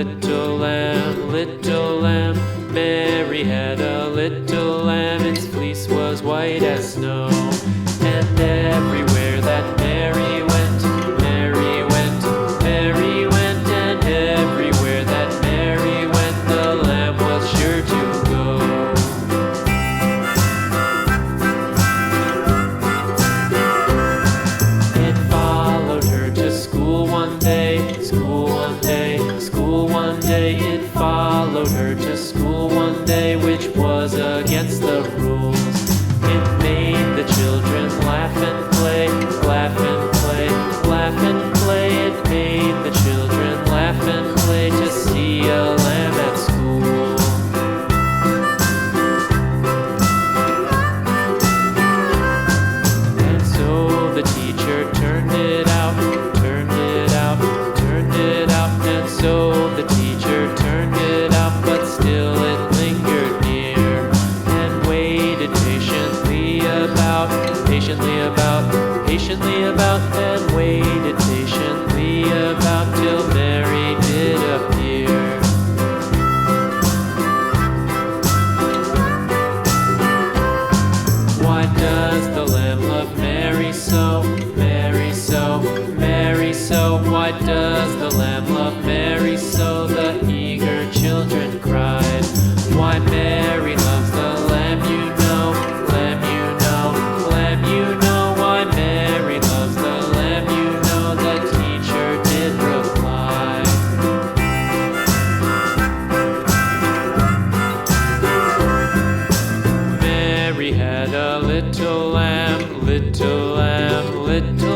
little lamb, little lamb. Mary had a little lamb, its fleece was white as snow. And everywhere that Mary went, Mary went, Mary went. And everywhere that Mary went, the lamb was sure to go. It followed her to school one day, school one day, school one day. It followed her to school one day, which was against the rules. It made the children laugh and play, laugh and play, laugh and play. It made the children laugh and play to see a lamb at school. And so the teacher turned it out, turned it out, turned it out. And so the teacher turned it out, but still it lingered near and waited patiently about, patiently about, patiently about, and waited patiently about till Mary did appear. Why does the lamb love Mary so, Mary so, Mary so? Why does the lamb love Mary so? The eager children cried. Why Mary loves the lamb, you know, lamb, you know, lamb, you know. Why Mary loves the lamb, you know, the teacher did reply. Mary had a little lamb, little lamb, little